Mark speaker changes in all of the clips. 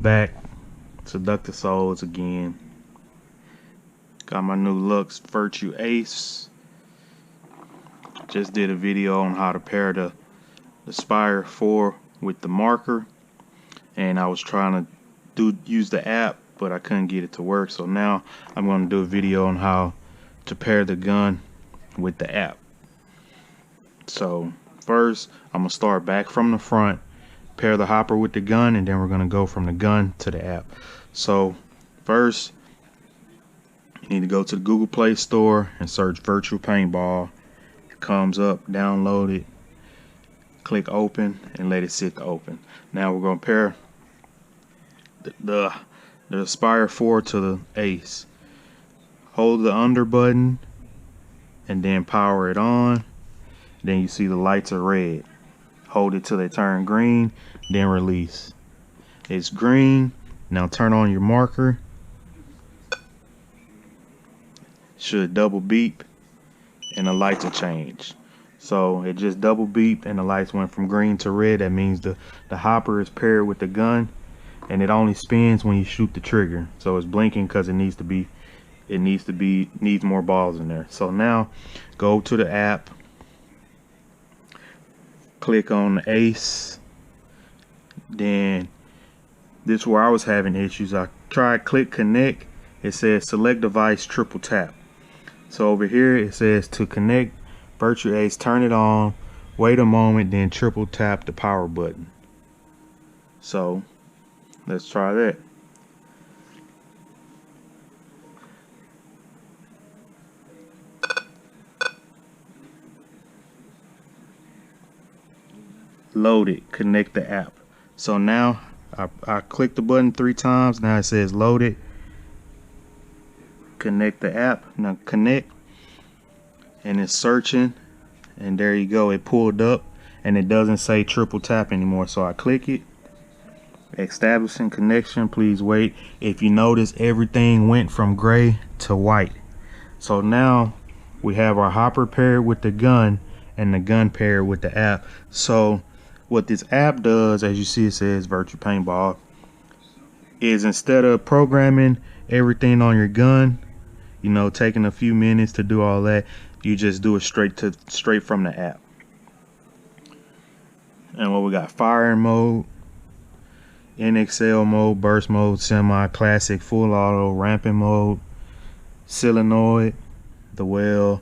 Speaker 1: back. Seductive Souls again. Got my new Lux VIRTUE ACE. Just did a video on how to pair the Spire IV with the marker, and I was trying to use the app, but I couldn't get it to work. So now I'm going to do a video on how to pair the gun with the app. So first I'm going to start back from the front, pair the hopper with the gun, and then we're going to go from the gun to the app. So first you need to go to the Google Play Store and search VIRTUE PAINTBALL. It comes up, download it, click open, and let it sit to open. Now we're going to pair the Spire 4 to the Ace. Hold the under button and then power it on. Then you see the lights are red. Hold it till they turn green, then release. It's green. Now turn on your marker. Should double beep and the lights will change. So it just double beeped and the lights went from green to red. That means the hopper is paired with the gun, and it only spins when you shoot the trigger. So it's blinking because it needs more balls in there. So now go to the app, click on the Ace. Then this is where I was having issues. I tried click connect. It says select device, triple tap. So over here it says to connect VIRTUE ACE, turn it on, wait a moment, then triple tap the power button. So let's try that. Load it, connect the app. So now I click the button 3 times. Now it says load it, connect the app. Now connect, and it's searching, and there you go, it pulled up and it doesn't say triple tap anymore. So I click it, establishing connection, please wait. If you notice, everything went from gray to white. So now we have our hopper paired with the gun and the gun paired with the app. So what this app does, as you see, it says VIRTUE PAINTBALL, is instead of programming everything on your gun, you know, taking a few minutes to do all that, you just do it straight from the app. And what we got: firing mode, NXL mode, burst mode, semi, classic, full auto, ramping mode, solenoid, the well,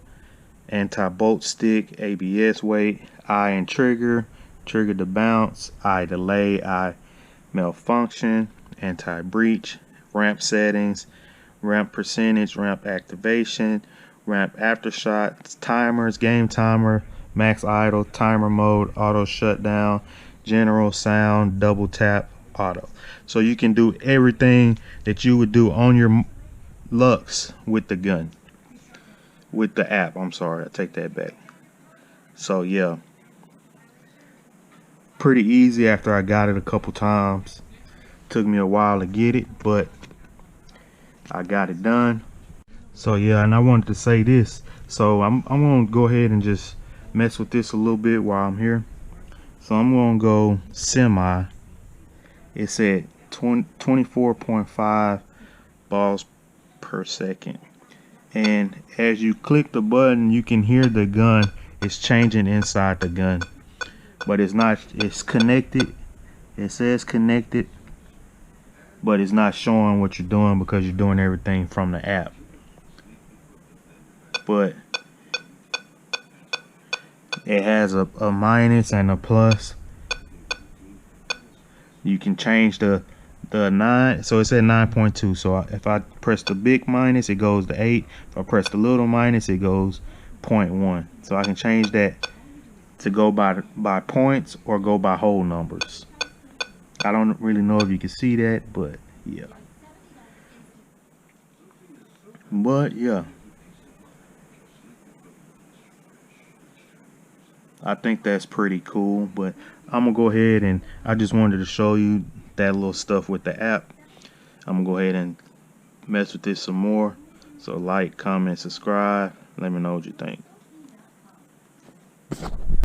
Speaker 1: anti-bolt stick, ABS weight, eye and trigger, trigger to bounce, eye delay, eye malfunction, anti-breach, ramp settings, ramp percentage, ramp activation, ramp aftershots, timers, game timer, max idle, timer mode, auto shutdown, general sound, double tap, auto. So you can do everything that you would do on your Lux with the gun, with the app. I'm sorry, I take that back. So yeah, pretty easy after I got it a couple times. Took me a while to get it, but I got it done. So yeah, and I wanted to say this. So I'm gonna go ahead and just mess with this a little bit while I'm here. So I'm gonna go semi. It's at 24.5 balls per second. And as you click the button, you can hear the gun is changing inside the gun. But it's not, it's connected. It says connected, but it's not showing what you're doing because you're doing everything from the app. But it has a minus and a plus. You can change the 9, so it's at 9.2. So if I press the big minus, it goes to 8. If I press the little minus, it goes 0.1. So I can change that to go by points or go by whole numbers. I don't really know if you can see that, but yeah. I think that's pretty cool. But I'm gonna go ahead, and I just wanted to show you that little stuff with the app. I'm gonna go ahead and mess with this some more. So like, comment, subscribe. Let me know what you think.